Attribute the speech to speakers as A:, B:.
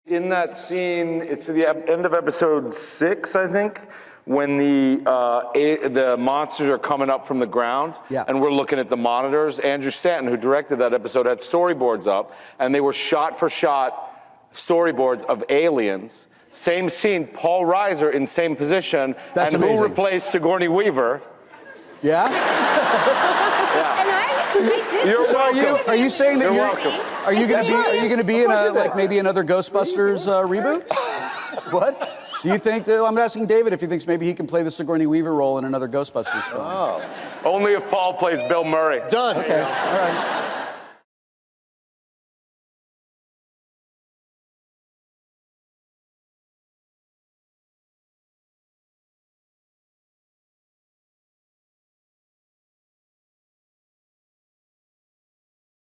A: In that scene, it's at the end of episode 6, I think, when the monsters are coming up from the ground, and we're looking at the monitors. Andrew Stanton, who directed that episode, had storyboards up, and they were shot-for-shot storyboards of aliens. Same scene, Paul Reiser in same position,
B: That's
A: and
B: amazing.
A: who replaced Sigourney Weaver?
B: Yeah?
C: And I did.
A: You're
B: So
A: welcome.
B: are you saying that
A: You're
B: you're
A: welcome.
B: Are you going to be in maybe another Ghostbusters reboot?
D: What?
B: Do you think? I'm asking David if he thinks maybe he can play the Sigourney Weaver role in another Ghostbusters film.
A: Only if Paul plays Bill Murray.
D: Done.
B: Okay. All right.